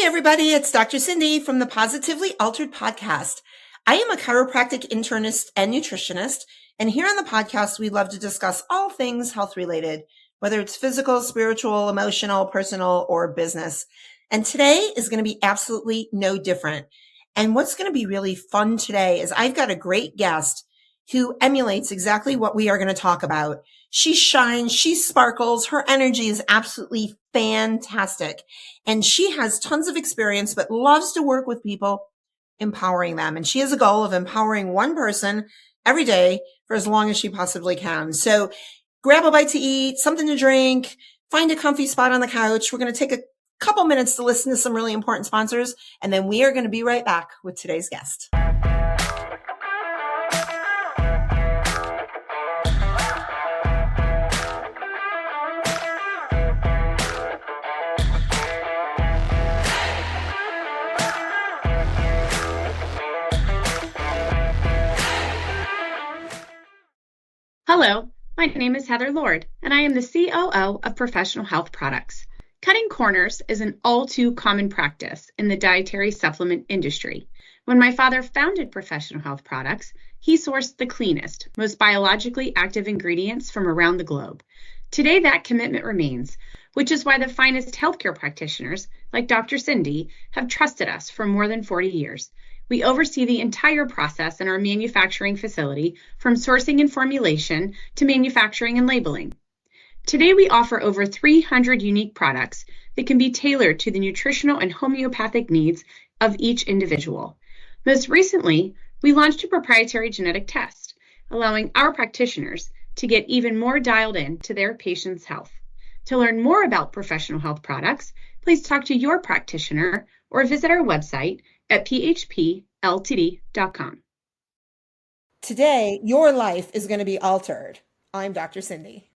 everybody, it's Dr. Cindy from the Positively Altered podcast. I am a chiropractic internist and nutritionist, and here on the podcast, we love to discuss all things health related, whether it's physical, spiritual, emotional, personal, or business. And today is going to be absolutely no different. And what's going to be really fun today is I've got a great guest who emulates exactly what we are going to talk about. She shines, she sparkles, her energy is absolutely fantastic. And she has tons of experience, but loves to work with people, empowering them. And she has a goal of empowering one person every day for as long as she possibly can. So grab a bite to eat, something to drink, find a comfy spot on the couch. We're going to take a couple minutes to listen to some really important sponsors, and then we are going to be right back with today's guest. Hello, my name is Heather Lord, and I am the COO of Professional Health Products. Cutting corners is an all too common practice in the dietary supplement industry. When my father founded Professional Health Products, he sourced the cleanest, most biologically active ingredients from around the globe. Today, that commitment remains, which is why the finest healthcare practitioners, like Dr. Cindy, have trusted us for more than 40 years. We oversee the entire process in our manufacturing facility, from sourcing and formulation to manufacturing and labeling. Today, we offer over 300 unique products that can be tailored to the nutritional and homeopathic needs of each individual. Most recently, we launched a proprietary genetic test, allowing our practitioners to get even more dialed in to their patients' health. To learn more about Professional Health Products, please talk to your practitioner or visit our website at phpltd.com. Today, your life is going to be altered. I'm Dr. Cindy.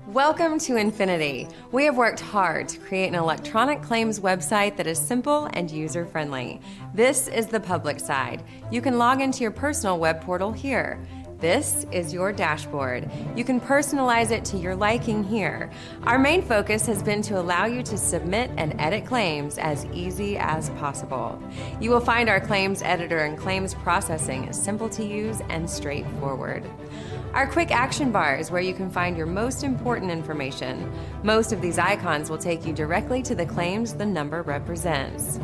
Welcome to Infinity. We have worked hard to create an electronic claims website that is simple and user-friendly. This is the public side. You can log into your personal web portal here. This is your dashboard. You can personalize it to your liking here. Our main focus has been to allow you to submit and edit claims as easy as possible. You will find our claims editor and claims processing is simple to use and straightforward. Our quick action bar is where you can find your most important information. Most of these icons will take you directly to the claims the number represents.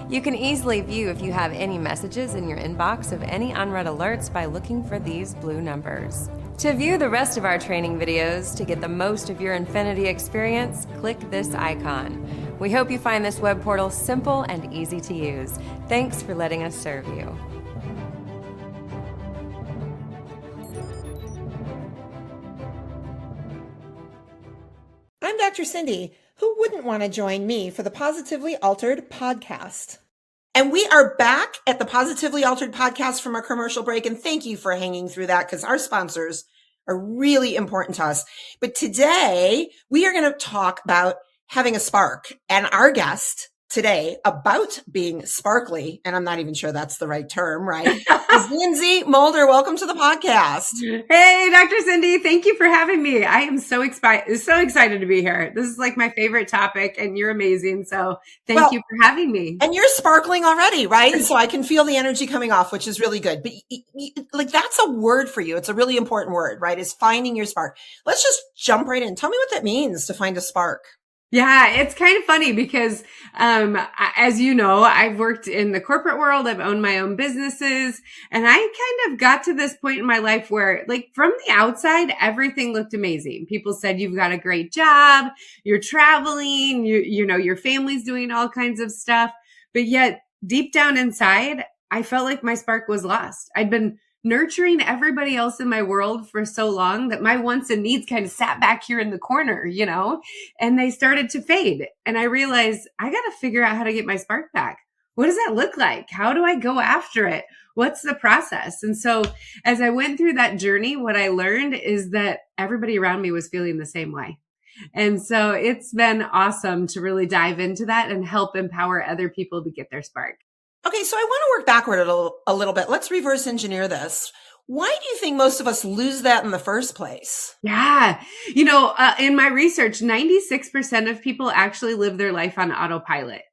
You can easily view if you have any messages in your inbox of any unread alerts by looking for these blue numbers. To view the rest of our training videos to get the most of your Infinity experience, click this icon. We hope you find this web portal simple and easy to use. Thanks for letting us serve you. I'm Dr. Cindy. Who wouldn't want to join me for the Positively Altered podcast? And we are back at the Positively Altered podcast from our commercial break. And thank you for hanging through that, because our sponsors are really important to us. But today we are going to talk about having a spark, and our guest today about being sparkly, and I'm not even sure that's the right term, right? Is Lynsey Mulder. Welcome to the podcast. Hey, Dr. Cindy, thank you for having me. I am so excited to be here. This is like my favorite topic, and you're amazing. So thank you for having me. And you're sparkling already, right? So I can feel the energy coming off, which is really good. But like, that's a word for you. It's a really important word, right? Is finding your spark. Let's just jump right in. Tell me what that means to find a spark. Yeah, it's kind of funny because, as you know, I've worked in the corporate world. I've owned my own businesses, and I kind of got to this point in my life where, like, from the outside, everything looked amazing. People said, you've got a great job, you're traveling, you know, your family's doing all kinds of stuff. But yet deep down inside, I felt like my spark was lost. I'd been nurturing everybody else in my world for so long that my wants and needs kind of sat back here in the corner, you know, and they started to fade. And I realized I got to figure out how to get my spark back. What does that look like? How do I go after it? What's the process? And so as I went through that journey, what I learned is that everybody around me was feeling the same way. And so it's been awesome to really dive into that and help empower other people to get their spark. Okay, so I want to work backward a little bit. Let's reverse engineer this. Why do you think most of us lose that in the first place? Yeah. In my research, 96% of people actually live their life on autopilot.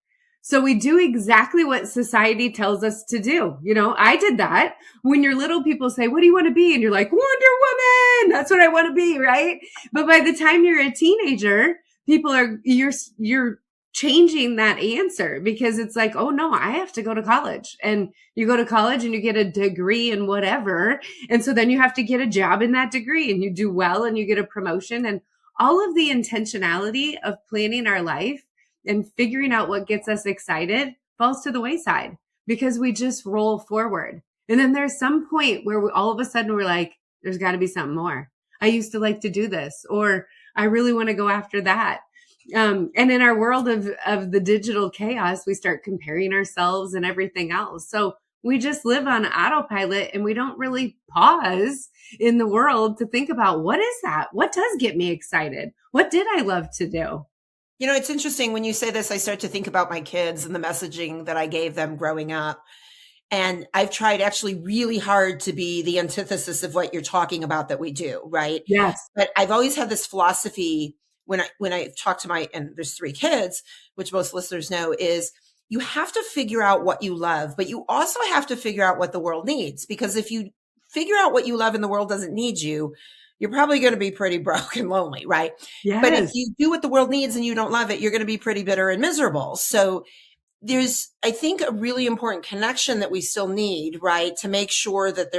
So we do exactly what society tells us to do. I did that. When your little people say, what do you want to be? And you're like, Wonder Woman. That's what I want to be. Right. But by the time you're a teenager, you're changing that answer because it's like, oh no, I have to go to college. And you go to college and you get a degree in whatever. And so then you have to get a job in that degree and you do well and you get a promotion, and all of the intentionality of planning our life and figuring out what gets us excited falls to the wayside because we just roll forward. And then there's some point where all of a sudden we're like, there's got to be something more. I used to like to do this, or I really want to go after that. And in our world of the digital chaos, we start comparing ourselves and everything else. So we just live on autopilot and we don't really pause in the world to think about, what is that? What does get me excited? What did I love to do? It's interesting when you say this, I start to think about my kids and the messaging that I gave them growing up. And I've tried actually really hard to be the antithesis of what you're talking about that we do, right? Yes. But I've always had this philosophy when I talk to and there's 3 kids, which most listeners know, is you have to figure out what you love, but you also have to figure out what the world needs. Because if you figure out what you love and the world doesn't need you, you're probably going to be pretty broke and lonely, right? Yes. But if you do what the world needs and you don't love it, you're going to be pretty bitter and miserable. So there's, I think, a really important connection that we still need, right? To make sure that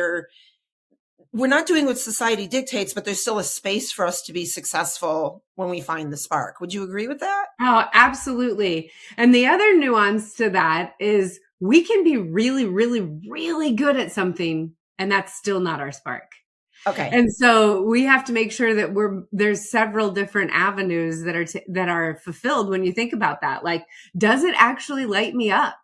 we're not doing what society dictates, but there's still a space for us to be successful when we find the spark. Would you agree with that? Oh, absolutely. And the other nuance to that is we can be really, really, really good at something, and that's still not our spark. Okay. And so we have to make sure that there's several different avenues that are fulfilled when you think about that. Like, does it actually light me up?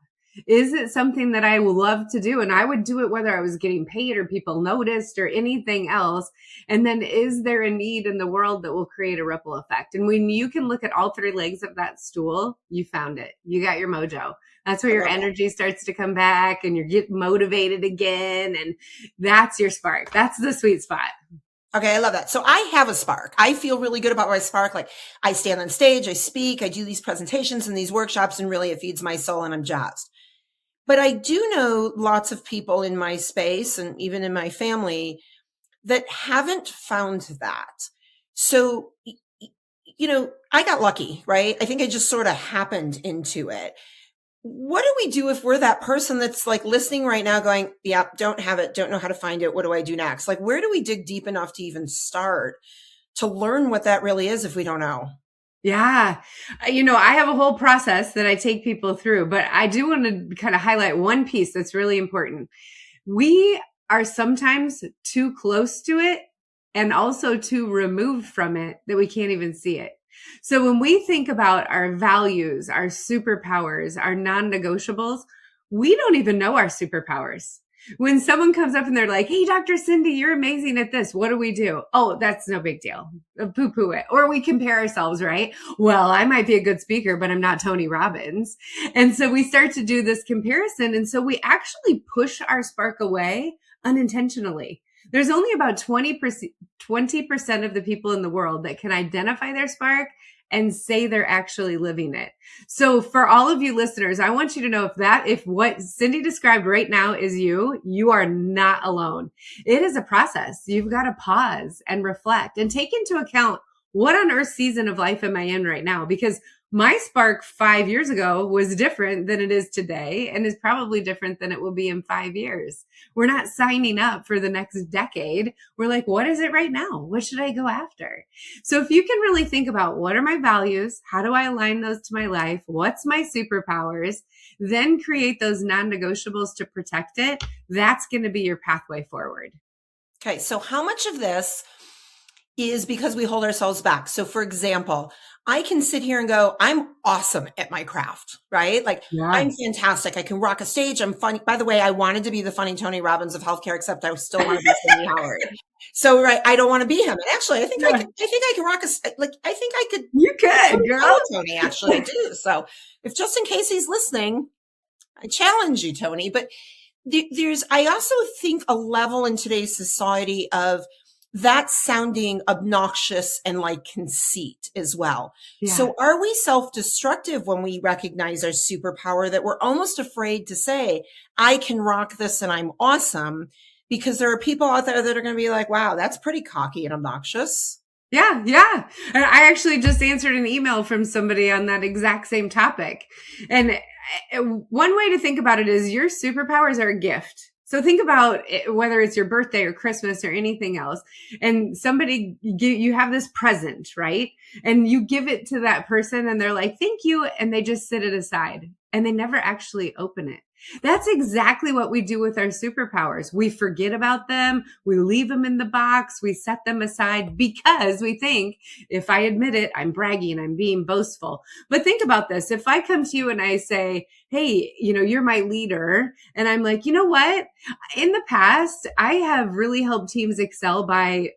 Is it something that I love to do? And I would do it whether I was getting paid or people noticed or anything else. And then is there a need in the world that will create a ripple effect? And when you can look at all 3 legs of that stool, you found it. You got your mojo. That's where your energy starts to come back and you get motivated again. And that's your spark. That's the sweet spot. Okay. I love that. So I have a spark. I feel really good about my spark. Like, I stand on stage, I speak, I do these presentations and these workshops, and really it feeds my soul and I'm jazzed. But I do know lots of people in my space and even in my family that haven't found that. So, I got lucky, right? I think I just sort of happened into it. What do we do if we're that person that's like listening right now going, yeah, don't have it, don't know how to find it. What do I do next? Like, where do we dig deep enough to even start to learn what that really is if we don't know? Yeah. I have a whole process that I take people through, but I do want to kind of highlight one piece that's really important. We are sometimes too close to it and also too removed from it that we can't even see it. So when we think about our values, our superpowers, our non-negotiables, we don't even know our superpowers. When someone comes up and they're like, hey, Dr. Cindy, you're amazing at this. What do we do? Oh, that's no big deal. Poo-poo it. Or we compare ourselves, right? Well, I might be a good speaker, but I'm not Tony Robbins. And so we start to do this comparison. And so we actually push our spark away unintentionally. There's only about 20% of the people in the world that can identify their spark and say they're actually living it. So for all of you listeners, I want you to know if what Cindy described right now is you are not alone. It is a process. You've got to pause and reflect and take into account, what on earth season of life am I in right now? Because my spark 5 years ago was different than it is today and is probably different than it will be in 5 years. We're not signing up for the next decade. We're like, what is it right now? What should I go after? So if you can really think about, what are my values? How do I align those to my life? What's my superpowers? Then create those non-negotiables to protect it. That's going to be your pathway forward. Okay. So how much of this is because we hold ourselves back? So for example, I can sit here and go, I'm awesome at my craft, right? Like, yeah. I'm fantastic. I can rock a stage. I'm funny. By the way, I wanted to be the funny Tony Robbins of healthcare, except I still want to be Cindy Howard. So, right. I don't want to be him. And actually, I think I could rock I think I could. You could, girl. Tony, actually, I do. So if just in case he's listening, I challenge you, Tony. But I also think a level in today's society of that sounding obnoxious and like conceit as well. Yeah. So are we self-destructive when we recognize our superpower that we're almost afraid to say, I can rock this and I'm awesome? Because there are people out there that are going to be like, wow, that's pretty cocky and obnoxious. Yeah, yeah. And I actually just answered an email from somebody on that exact same topic. And one way to think about it is your superpowers are a gift. So think about it, whether it's your birthday or Christmas or anything else, and you have this present, right? And you give it to that person and they're like, thank you. And they just sit it aside and they never actually open it. That's exactly what we do with our superpowers. We forget about them. We leave them in the box. We set them aside because we think if I admit it, I'm bragging, I'm being boastful. But think about this. If I come to you and I say, hey, you're my leader. And I'm like, you know what? In the past, I have really helped teams excel by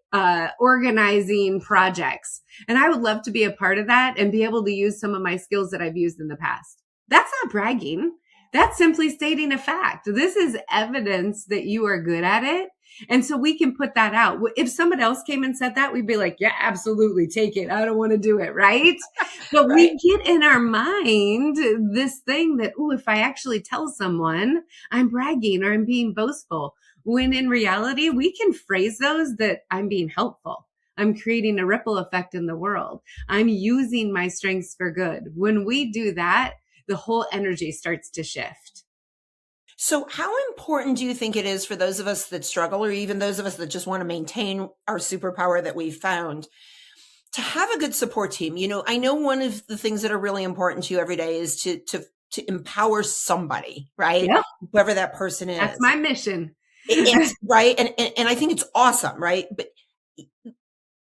organizing projects. And I would love to be a part of that and be able to use some of my skills that I've used in the past. That's not bragging. That's simply stating a fact. This is evidence that you are good at it. And so we can put that out. If someone else came and said that, we'd be like, yeah, absolutely. Take it. I don't want to do it. Right. But right. We get in our mind this thing that, if I actually tell someone I'm bragging or I'm being boastful, when in reality, we can phrase those that I'm being helpful. I'm creating a ripple effect in the world. I'm using my strengths for good. When we do that, the whole energy starts to shift. So how important do you think it is for those of us that struggle, or even those of us that just want to maintain our superpower that we've found, to have a good support team? I know one of the things that are really important to you every day is to empower somebody, right? Yep. Whoever that person is. That's my mission. It's right. And I think it's awesome, right? But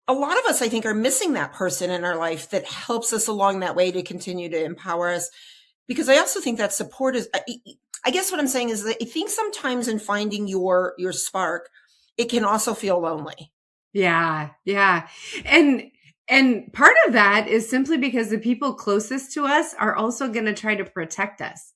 a lot of us, I think, are missing that person in our life that helps us along that way to continue to empower us. Because I also think that support is, I guess what I'm saying is that I think sometimes in finding your spark, it can also feel lonely. Yeah. Yeah. And part of that is simply because the people closest to us are also going to try to protect us.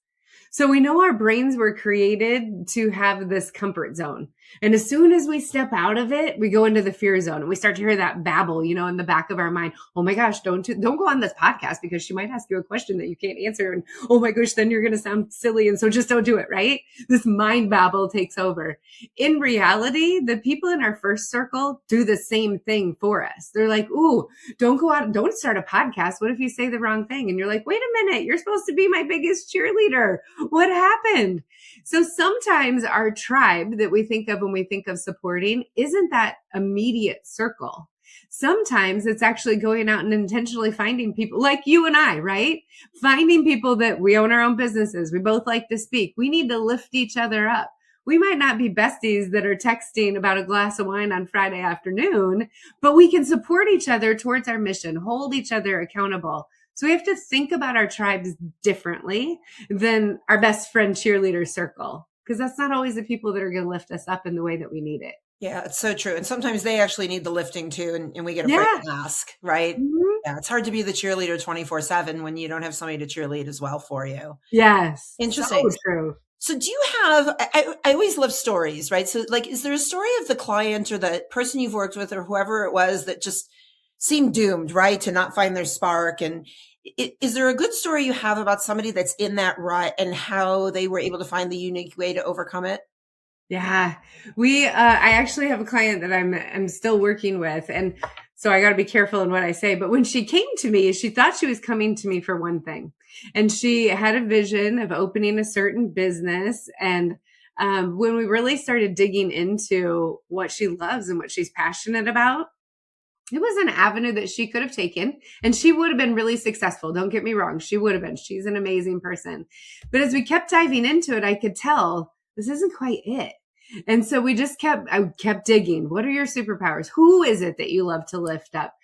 So we know our brains were created to have this comfort zone. And as soon as we step out of it, we go into the fear zone and we start to hear that babble, in the back of our mind. Oh my gosh, don't go on this podcast because she might ask you a question that you can't answer. And oh my gosh, then you're going to sound silly. And so just don't do it, right? This mind babble takes over. In reality, the people in our first circle do the same thing for us. They're like, ooh, don't go out, don't start a podcast. What if you say the wrong thing? And you're like, wait a minute, you're supposed to be my biggest cheerleader. What happened? So sometimes our tribe that we think of when we think of supporting isn't that immediate circle. Sometimes it's actually going out and intentionally finding people like you and I, right? Finding people that we own our own businesses. We both like to speak. We need to lift each other up. We might not be besties that are texting about a glass of wine on Friday afternoon, but we can support each other towards our mission, hold each other accountable. So we have to think about our tribes differently than our best friend cheerleader circle, because that's not always the people that are going to lift us up in the way that we need it. Yeah, it's so true. And sometimes they actually need the lifting too. And we get afraid to ask, right? Mm-hmm. Yeah, it's hard to be the cheerleader 24/7 when you don't have somebody to cheerlead as well for you. Yes. Interesting. So true. So do you have, I always love stories, right? So like, is there a story of the client or the person you've worked with or whoever it was that just seemed doomed, right, to not find their spark? And is there a good story you have about somebody that's in that rut and how they were able to find the unique way to overcome it? Yeah, I actually have a client that I'm still working with. And so I got to be careful in what I say. But when she came to me, she thought she was coming to me for one thing. And she had a vision of opening a certain business. And when we really started digging into what she loves and what she's passionate about, it was an avenue that she could have taken and she would have been really successful. Don't get me wrong. She would have been. She's an amazing person. But as we kept diving into it, I could tell this isn't quite it. And so I kept digging. What are your superpowers? Who is it that you love to lift up?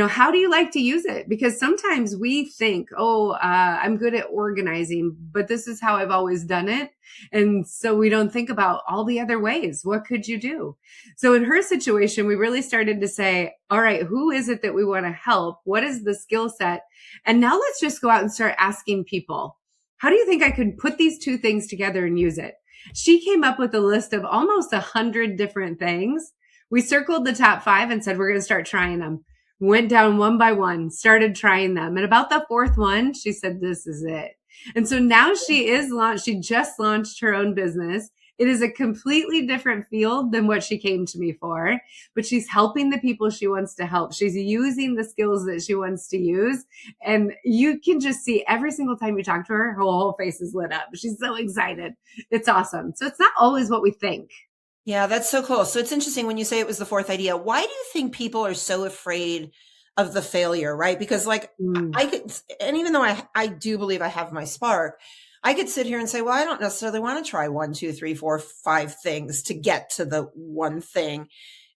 How do you like to use it? Because sometimes we think, I'm good at organizing, but this is how I've always done it. And so we don't think about all the other ways. What could you do? So in her situation, we really started to say, all right, who is it that we want to help? What is the skill set? And now let's just go out and start asking people, how do you think I could put these two things together and use it? She came up with a list of almost 100 different things. We circled the top 5 and said, we're going to start trying them. Went down one by one, started trying them. And about the 4th one, she said, this is it. And so now she just launched her own business. It is a completely different field than what she came to me for, but she's helping the people she wants to help. She's using the skills that she wants to use. And you can just see every single time you talk to her, her whole face is lit up. She's so excited. It's awesome. So it's not always what we think. Yeah, that's so cool. So it's interesting when you say it was the 4th idea. Why do you think people are so afraid of the failure, right? Because I could, and even though I do believe I have my spark, I could sit here and say, well, I don't necessarily want to try 1, 2, 3, 4, 5 things to get to the one thing.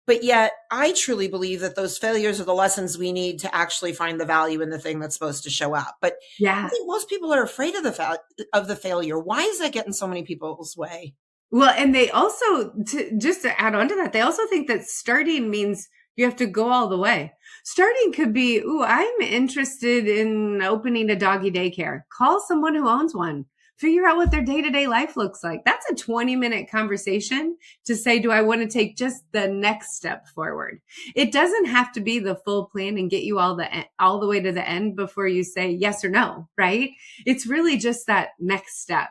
But yet I truly believe that those failures are the lessons we need to actually find the value in the thing that's supposed to show up. But I think most people are afraid of the failure. Why is that getting so many people's way? Well, and they also, just to add on to that, they also think that starting means you have to go all the way. Starting could be, I'm interested in opening a doggy daycare. Call someone who owns one. Figure out what their day-to-day life looks like. That's a 20-minute conversation to say, do I want to take just the next step forward? It doesn't have to be the full plan and get you all the way to the end before you say yes or no, right? It's really just that next step.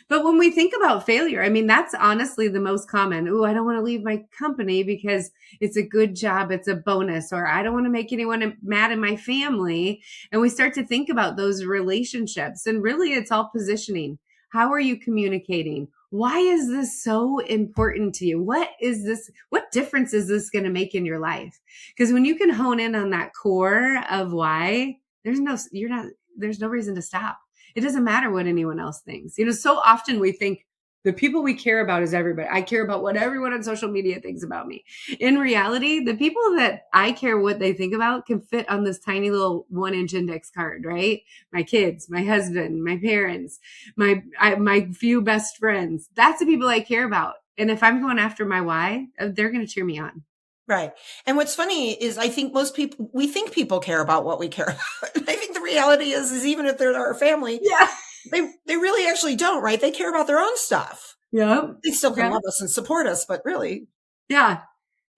But when we think about failure, I mean, that's honestly the most common. I don't want to leave my company because it's a good job. It's a bonus, or I don't want to make anyone mad in my family. And we start to think about those relationships, and really it's all positioning. How are you communicating? Why is this so important to you? What difference is this going to make in your life? Because when you can hone in on that core of why, there's no reason to stop. It doesn't matter what anyone else thinks. So often we think the people we care about is everybody. I care about what everyone on social media thinks about me. In reality, the people that I care what they think about can fit on this tiny little 1-inch index card, right? My kids, my husband, my parents, my few best friends. That's the people I care about. And if I'm going after my why, they're going to cheer me on. Right. And what's funny is I think we think people care about what we care about. And I think the reality is even if they're our family, they really actually don't, right? They care about their own stuff. Yeah. They still can love us and support us, but really. Yeah.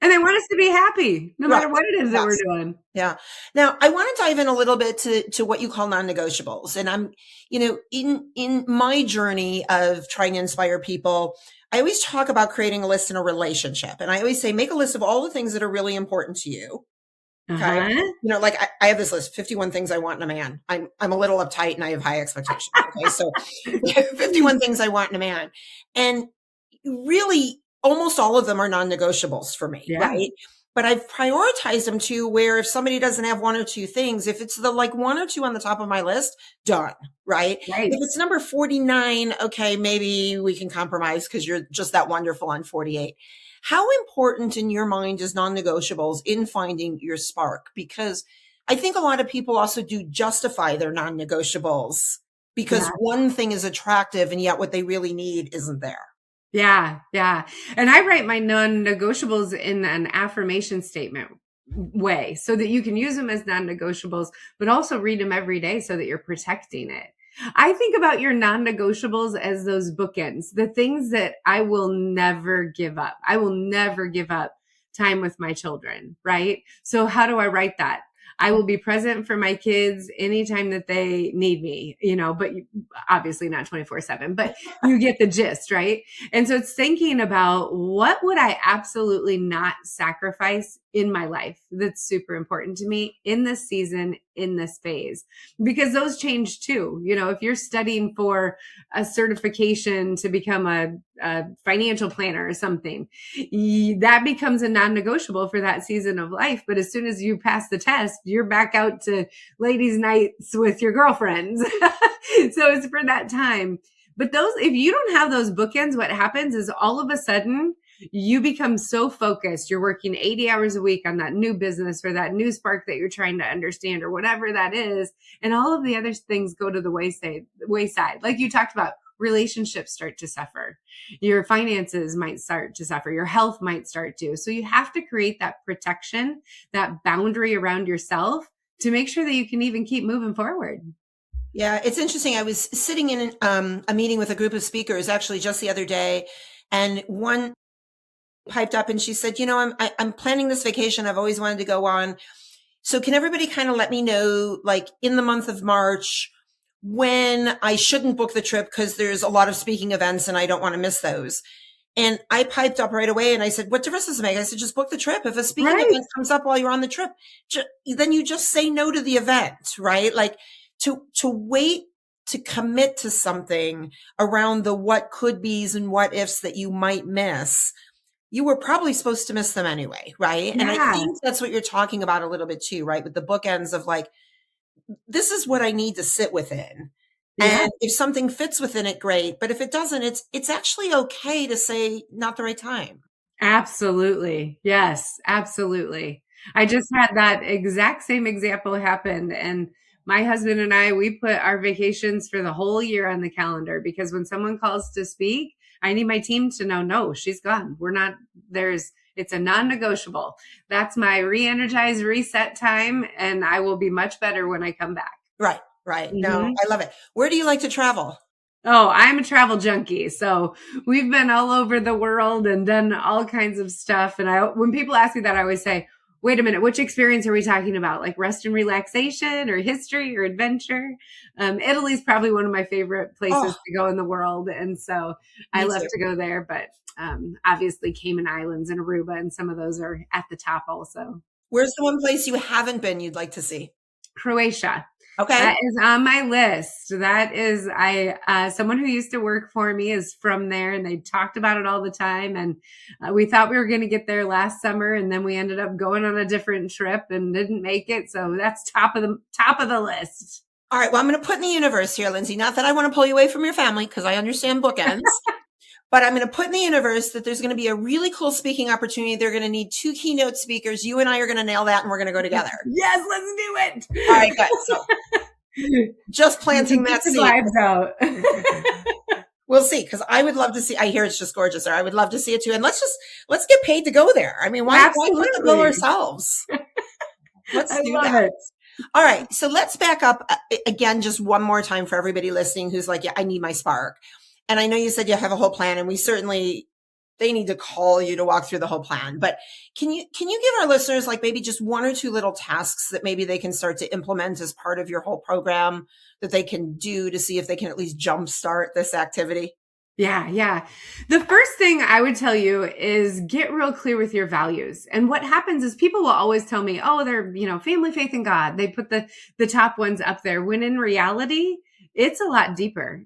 And they want us to be happy no matter what it is that we're doing. Yeah. Now I want to dive in a little bit to what you call non-negotiables. And I'm, in my journey of trying to inspire people, I always talk about creating a list in a relationship. And I always say, make a list of all the things that are really important to you. Okay. I have this list, 51 things I want in a man. I'm a little uptight and I have high expectations. Okay. So 51 things I want in a man. And really almost all of them are non-negotiables for me. Yeah. Right. But I've prioritized them to where if somebody doesn't have 1 or 2 things, if it's the 1 or 2 on the top of my list, done. Right. If it's number 49, okay, maybe we can compromise because you're just that wonderful on 48. How important in your mind is non-negotiables in finding your spark? Because I think a lot of people also do justify their non-negotiables because one thing is attractive and yet what they really need isn't there. Yeah. Yeah. And I write my non-negotiables in an affirmation statement way so that you can use them as non-negotiables, but also read them every day so that you're protecting it. I think about your non-negotiables as those bookends, the things that I will never give up. I will never give up time with my children, right? So how do I write that? I will be present for my kids anytime that they need me, but obviously not 24/7, but you get the gist, right? And so it's thinking about what would I absolutely not sacrifice in my life that's super important to me in this season, in this phase, because those change too. If you're studying for a certification to become a financial planner or something, that becomes a non-negotiable for that season of life. But as soon as you pass the test, you're back out to ladies' nights with your girlfriends. So it's for that time. But if you don't have those bookends, what happens is all of a sudden you become so focused. You're working 80 hours a week on that new business or that new spark that you're trying to understand or whatever that is. And all of the other things go to the wayside. Like you talked about, relationships start to suffer. Your finances might start to suffer. Your health might start to. So you have to create that protection, that boundary around yourself to make sure that you can even keep moving forward. Yeah, it's interesting. I was sitting in a meeting with a group of speakers actually just the other day, and one piped up and she said, I'm planning this vacation I've always wanted to go on. So can everybody kind of let me know, like in the month of March, when I shouldn't book the trip because there's a lot of speaking events and I don't want to miss those. And I piped up right away and I said, what difference does it make? I said, just book the trip. If a speaking event comes up while you're on the trip, then you just say no to the event, right? Like to wait to commit to something around the what could be's and what ifs that you might miss. You were probably supposed to miss them anyway, right? Yeah. And I think that's what you're talking about a little bit too, right? With the bookends of like, this is what I need to sit within. Yeah. And if something fits within it, great. But if it doesn't, it's actually okay to say not the right time. Absolutely. Yes, absolutely. I just had that exact same example happen. And my husband and I, we put our vacations for the whole year on the calendar because when someone calls to speak, I need my team to know, no, she's gone. It's a non-negotiable. That's my re-energize, reset time. And I will be much better when I come back. Right. Mm-hmm. No, I love it. Where do you like to travel? Oh, I'm a travel junkie. So we've been all over the world and done all kinds of stuff. And when people ask me that, I always say, wait a minute, which experience are we talking about? Like rest and relaxation or history or adventure? Italy is probably one of my favorite places to go in the world. And so I love to go there. But obviously Cayman Islands and Aruba and some of those are at the top also. Where's the one place you haven't been you'd like to see? Croatia. Okay. That is on my list. That is, someone who used to work for me is from there and they talked about it all the time. And we thought we were going to get there last summer and then we ended up going on a different trip and didn't make it. So that's top of the list. All right. Well, I'm going to put in the universe here, Lynsey, not that I want to pull you away from your family because I understand bookends. But I'm going to put in the universe that there's going to be a really cool speaking opportunity. They're going to need 2 keynote speakers. You and I are going to nail that and we're going to go together. Yes, let's do it. All right, good. So just planting that seed. Out. We'll see. Cause I would love to see, I hear it's just gorgeous there. I would love to see it too. And let's get paid to go there. I mean, why put the bill ourselves? Let's do that. All right. So let's back up again, just one more time for everybody listening who's like, yeah, I need my spark. And I know you said you have a whole plan and they need to call you to walk through the whole plan. But can you give our listeners like maybe just 1 or 2 little tasks that maybe they can start to implement as part of your whole program that they can do to see if they can at least jumpstart this activity? Yeah. The first thing I would tell you is get real clear with your values. And what happens is people will always tell me, oh, they're, family, faith, and God. They put the top ones up there when in reality, it's a lot deeper.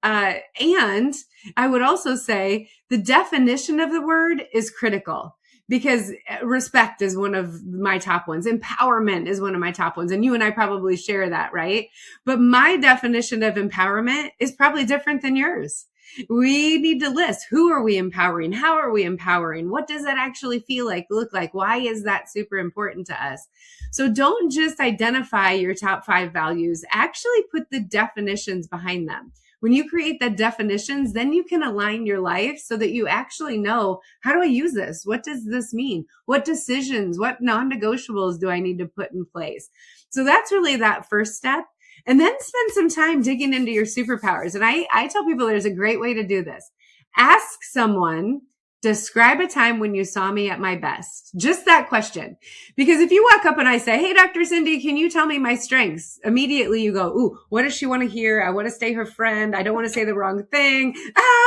And I would also say the definition of the word is critical because respect is one of my top ones. Empowerment is one of my top ones. And you and I probably share that, right? But my definition of empowerment is probably different than yours. We need to list, who are we empowering? How are we empowering? What does that actually feel like, look like? Why is that super important to us? So don't just identify your top 5 values, actually put the definitions behind them. When you create the definitions, then you can align your life so that you actually know, how do I use this? What does this mean? What decisions, what non-negotiables do I need to put in place? So that's really that first step. And then spend some time digging into your superpowers. And I tell people there's a great way to do this. Ask someone, describe a time when you saw me at my best. Just that question. Because if you walk up and I say, hey, Dr. Cindy, can you tell me my strengths? Immediately you go, ooh, what does she want to hear? I want to stay her friend. I don't want to say the wrong thing.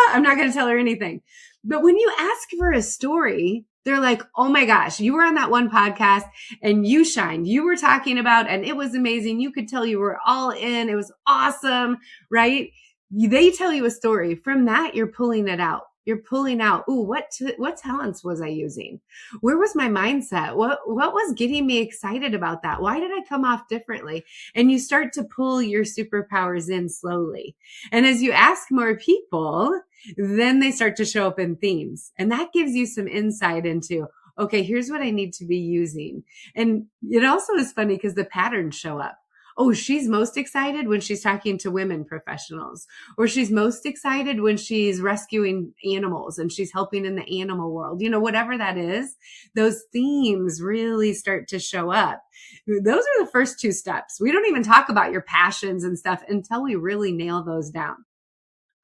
I'm not going to tell her anything. But when you ask for a story, they're like, oh my gosh, you were on that one podcast and you shined. You were talking about, and it was amazing. You could tell you were all in. It was awesome, right? They tell you a story. From that, you're pulling it out. You're pulling out, ooh, what talents was I using? Where was my mindset? What was getting me excited about that? Why did I come off differently? And you start to pull your superpowers in slowly. And as you ask more people, then they start to show up in themes. And that gives you some insight into, okay, here's what I need to be using. And it also is funny because the patterns show up. oh, she's most excited when she's talking to women professionals, or she's most excited when she's rescuing animals and she's helping in the animal world. Whatever that is, those themes really start to show up. Those are the first two steps. We don't even talk about your passions and stuff until we really nail those down.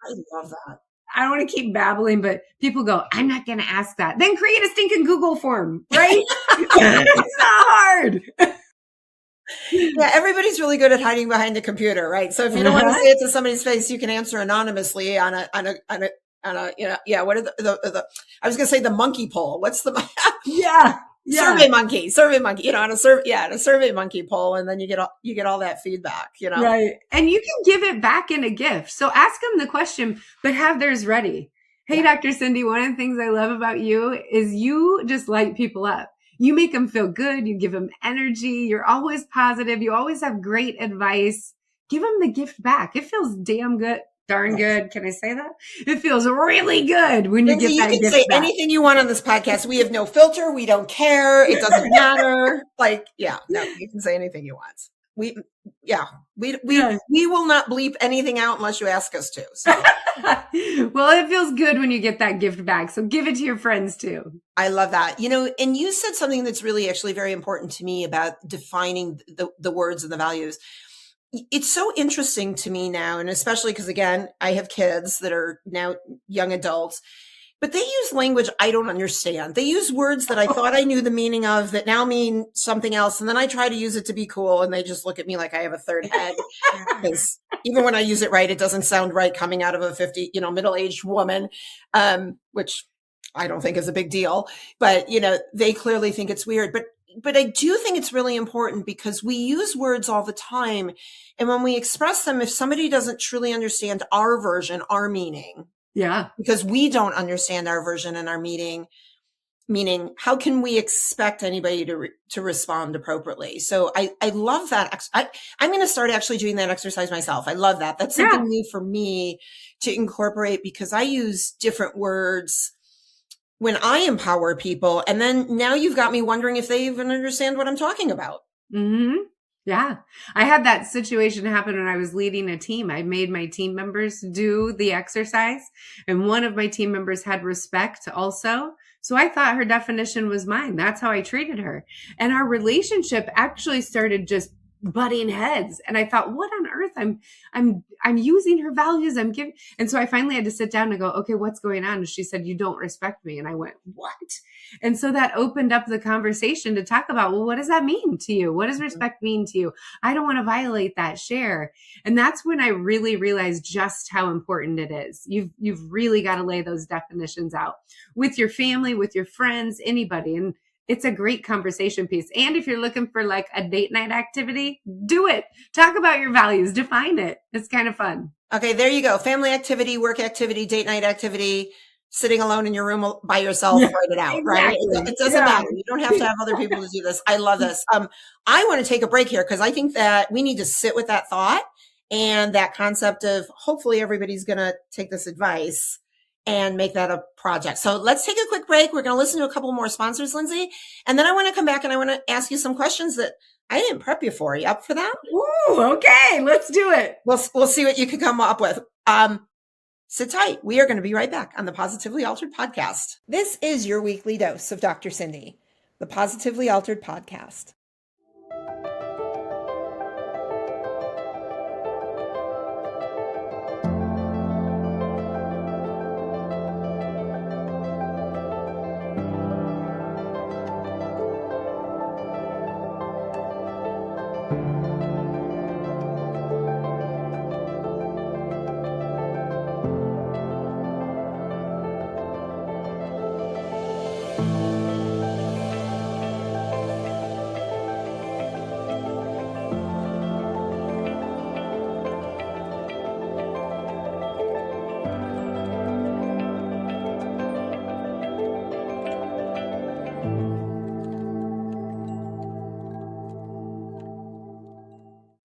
I love that. I don't want to keep babbling, but people go, I'm not going to ask that. Then create a stinking Google form, right? It's not hard. Yeah, everybody's really good at hiding behind a computer, right? So if you don't want to say it to somebody's face, you can answer anonymously on a what are the I was going to say the monkey poll. What's the Survey monkey, on a Survey Monkey poll, and then you get all that feedback, Right. And you can give it back in a gift. So ask them the question, but have theirs ready. Hey, Dr. Cindy, one of the things I love about you is you just light people up. You make them feel good. You give them energy. You're always positive. You always have great advice. Give them the gift back. It feels damn good. Darn good. Can I say that? It feels really good when you get that gift back. You can say anything you want on this podcast. We have no filter. We don't care. It doesn't matter. You can say anything you want. We will not bleep anything out unless you ask us to. So. Well, it feels good when you get that gift back. So give it to your friends too. I love that. And you said something that's really actually very important to me about defining the words and the values. It's so interesting to me now, and especially because, again, I have kids that are now young adults, but they use language I don't understand. They use words that I thought I knew the meaning of that now mean something else. And then I try to use it to be cool, and they just look at me like I have a third head. Because even when I use it right, it doesn't sound right coming out of a 50, middle-aged woman, which I don't think is a big deal. But, they clearly think it's weird. But I do think it's really important because we use words all the time. And when we express them, if somebody doesn't truly understand our version, our meaning, because we don't understand our version and our meaning, how can we expect anybody to respond appropriately? So I love that. I'm going to start actually doing that exercise myself. I love that. That's something new for me to incorporate because I use different words when I empower people. And then now you've got me wondering if they even understand what I'm talking about. Mm-hmm. Yeah. I had that situation happen when I was leading a team. I made my team members do the exercise, and one of my team members had respect also. So I thought her definition was mine. That's how I treated her. And our relationship actually started just butting heads. And I thought, what on earth? I'm using her values. I'm giving. And so I finally had to sit down and go, okay, what's going on? And she said, you don't respect me. And I went, what? And so that opened up the conversation to talk about, well, what does that mean to you? What does respect mean to you? I don't want to violate that share. And that's when I really realized just how important it is. You've really got to lay those definitions out with your family, with your friends, anybody. And it's a great conversation piece. And if you're looking for like a date night activity, do it. Talk about your values, define it. It's kind of fun. Okay, there you go. Family activity, work activity, date night activity, sitting alone in your room by yourself, write it out, exactly. Right? It doesn't matter. You don't have to have other people to do this. I love this. I want to take a break here because I think that we need to sit with that thought and that concept of hopefully everybody's going to take this advice and make that a project. So let's take a quick break. We're going to listen to a couple more sponsors, Lynsey. And then I want to come back and I want to ask you some questions that I didn't prep you for. Are you up for that? Ooh, okay. Let's do it. We'll see what you can come up with. Sit tight. We are going to be right back on the Positively Altered podcast. This is your weekly dose of Dr. Cindy, the Positively Altered podcast.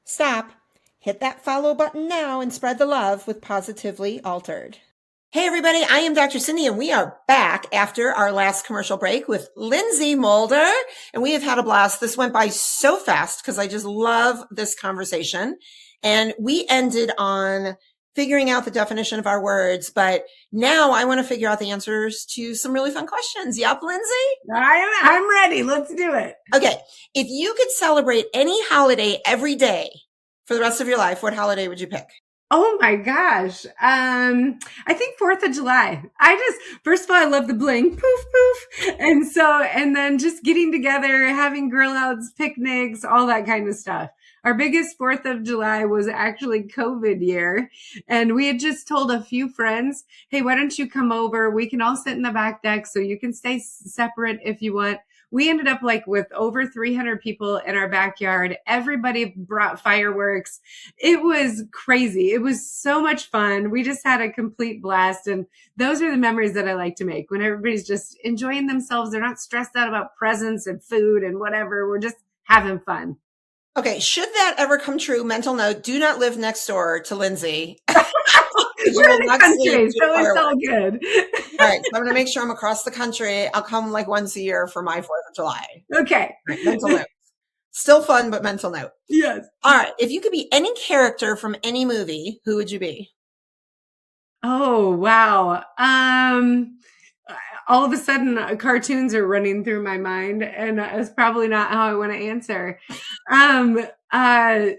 Stop. Hit that follow button now and spread the love with Positively Altered. Hey, everybody. I am Dr. Cindy, and we are back after our last commercial break with Lynsey Mulder. And we have had a blast. This went by so fast because I just love this conversation. And we ended on figuring out the definition of our words. But now I want to figure out the answers to some really fun questions. Yup, Lynsey? I'm ready. Let's do it. Okay. If you could celebrate any holiday every day for the rest of your life, what holiday would you pick? Oh my gosh. I think 4th of July. First of all, I love the bling, poof, poof. And then just getting together, having grill outs, picnics, all that kind of stuff. Our biggest 4th of July was actually COVID year. And we had just told a few friends, hey, why don't you come over? We can all sit in the back deck so you can stay separate if you want. We ended up with over 300 people in our backyard. Everybody brought fireworks. It was crazy. It was so much fun. We just had a complete blast. And those are the memories that I like to make when everybody's just enjoying themselves. They're not stressed out about presents and food and whatever. We're just having fun. Okay. Should that ever come true, mental note, do not live next door to Lynsey. We're in the country, so it's all good. All right. So I'm going to make sure I'm across the country. I'll come once a year for my 4th of July. Okay. Right, mental note. Still fun, but mental note. Yes. All right. If you could be any character from any movie, who would you be? Oh, wow. All of a sudden, cartoons are running through my mind, and it's probably not how I want to answer. I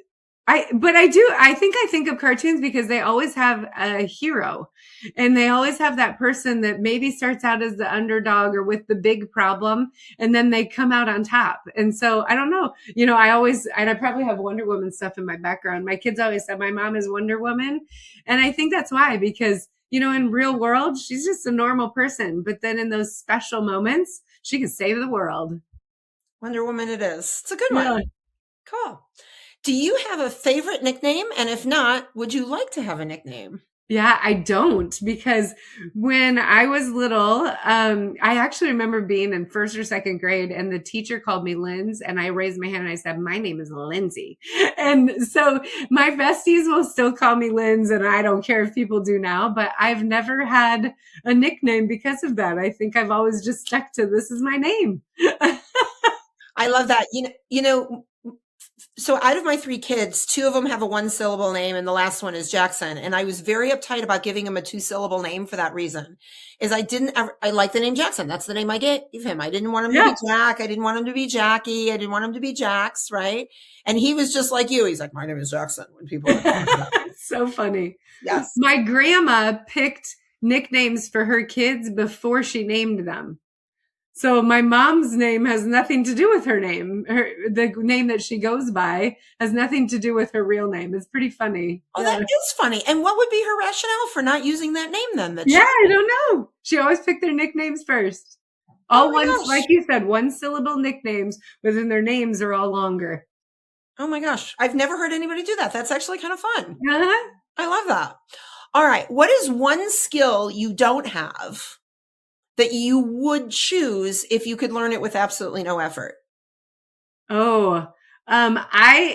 think of cartoons because they always have a hero, and they always have that person that maybe starts out as the underdog or with the big problem, and then they come out on top. And so I don't know, I probably have Wonder Woman stuff in my background. My kids always said my mom is Wonder Woman. And I think that's why, because, in real world, she's just a normal person, but then in those special moments, she can save the world. Wonder Woman it is. It's a good one. Cool. Do you have a favorite nickname? And if not, would you like to have a nickname? Yeah, I don't, because when I was little, I actually remember being in 1st or 2nd grade, and the teacher called me Lyns, and I raised my hand and I said, my name is Lynsey. And so my besties will still call me Lyns, and I don't care if people do now, but I've never had a nickname because of that. I think I've always just stuck to this is my name. I love that. So out of my 3 kids, 2 of them have a 1-syllable name, and the last one is Jackson. And I was very uptight about giving him a 2-syllable name for that reason. I like the name Jackson. That's the name I gave him. I didn't want him to be Jack. I didn't want him to be Jackie. I didn't want him to be Jax, right? And he was just like you. He's like, my name is Jackson. When people are that. So funny. Yes. My grandma picked nicknames for her kids before she named them. So my mom's name has nothing to do with her name. The name that she goes by has nothing to do with her real name. It's pretty funny. Oh, that is funny. And what would be her rationale for not using that name then? I don't know. She always picked their nicknames first. All like you said, 1-syllable nicknames, but then their names are all longer. Oh my gosh. I've never heard anybody do that. That's actually kind of fun. Uh-huh. I love that. All right. What is one skill you don't have that you would choose if you could learn it with absolutely no effort? I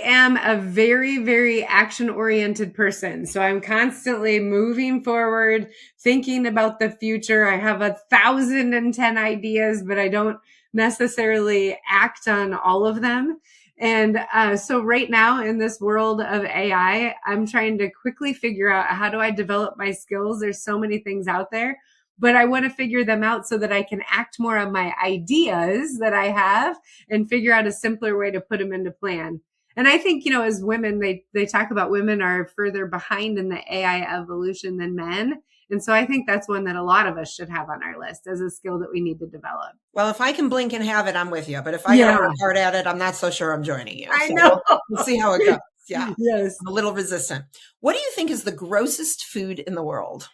am a very, very action-oriented person. So I'm constantly moving forward, thinking about the future. I have 1,010 ideas, but I don't necessarily act on all of them. And so right now in this world of AI, I'm trying to quickly figure out, how do I develop my skills? There's so many things out there, but I want to figure them out so that I can act more on my ideas that I have and figure out a simpler way to put them into plan. And I think, as women, they talk about women are further behind in the AI evolution than men. And so I think that's one that a lot of us should have on our list as a skill that we need to develop. Well, if I can blink and have it, I'm with you. But if I got to work hard at it, I'm not so sure I'm joining you. I know. We'll see how it goes. Yeah. Yes. I'm a little resistant. What do you think is the grossest food in the world?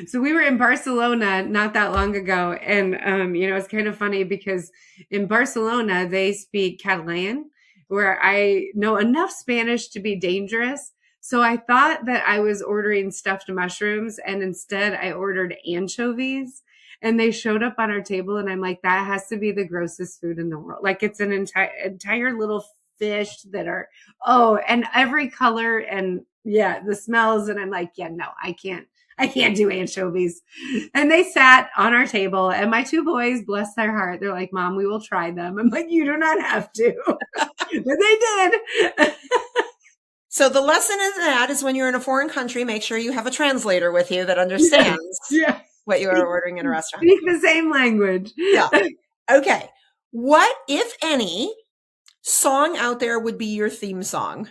So we were in Barcelona not that long ago. And, it's kind of funny because in Barcelona, they speak Catalan, where I know enough Spanish to be dangerous. So I thought that I was ordering stuffed mushrooms, and instead I ordered anchovies, and they showed up on our table. And I'm like, that has to be the grossest food in the world. Like, it's an entire little fish that are, and every color and the smells. And I'm like, yeah, no, I can't I can't do anchovies. And they sat on our table, and my two boys, bless their heart, they're like, Mom, we will try them. I'm like, you do not have to. But they did. So the lesson in that is when you're in a foreign country, make sure you have a translator with you that understands what you are ordering in a restaurant. Speak the same language. Yeah. Okay. What, if any, song out there would be your theme song?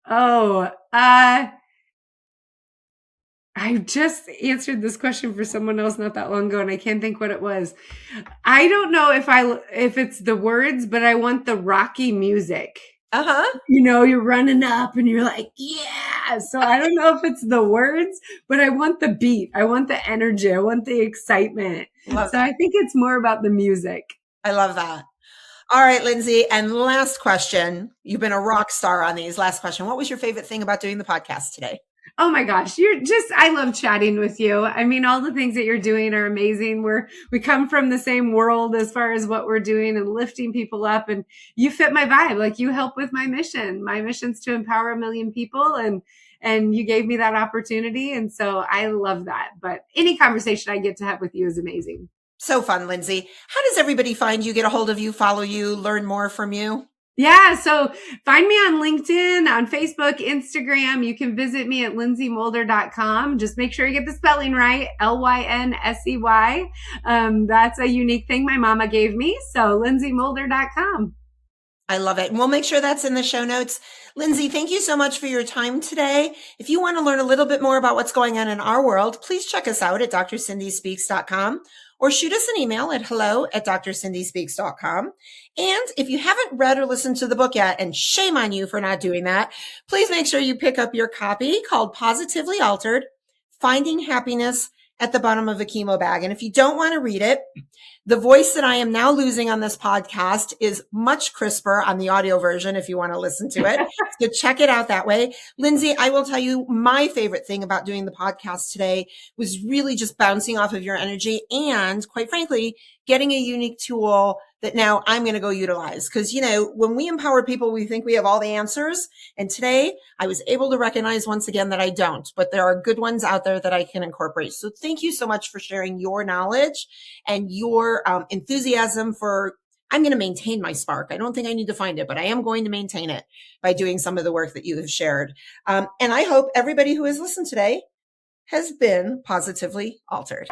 Oh, I just answered this question for someone else not that long ago, and I can't think what it was. I don't know if it's the words, but I want the Rocky music. Uh-huh. You're running up and you're like, yeah. So I don't know if it's the words, but I want the beat. I want the energy. I want the excitement. I think it's more about the music. I love that. All right, Lynsey. And last question. You've been a rock star on these. Last question. What was your favorite thing about doing the podcast today? Oh my gosh, I love chatting with you. I mean, all the things that you're doing are amazing. We come from the same world as far as what we're doing and lifting people up, and you fit my vibe. Like, you help with my mission. My mission's to empower 1 million people, and you gave me that opportunity. And so I love that. But any conversation I get to have with you is amazing. So fun, Lynsey. How does everybody find you, get a hold of you, follow you, learn more from you? Yeah. So find me on LinkedIn, on Facebook, Instagram. You can visit me at lynseyMulder.com. Just make sure you get the spelling right. Lynsey. That's a unique thing my mama gave me. So lynseyMulder.com. I love it. And we'll make sure that's in the show notes. Lynsey, thank you so much for your time today. If you want to learn a little bit more about what's going on in our world, please check us out at drcindyspeaks.com or shoot us an email at hello@drcindyspeaks.com. And if you haven't read or listened to the book yet, and shame on you for not doing that, please make sure you pick up your copy called Positively Altered, Finding Happiness at the Bottom of a Chemo Bag. And if you don't want to read it, the voice that I am now losing on this podcast is much crisper on the audio version if you want to listen to it. So check it out that way. Lynsey, I will tell you my favorite thing about doing the podcast today was really just bouncing off of your energy and, quite frankly, getting a unique tool that now I'm going to go utilize. Because, when we empower people, we think we have all the answers. And today I was able to recognize once again that I don't, but there are good ones out there that I can incorporate. So thank you so much for sharing your knowledge and your enthusiasm for, I'm going to maintain my spark. I don't think I need to find it, but I am going to maintain it by doing some of the work that you have shared. And I hope everybody who has listened today has been positively altered.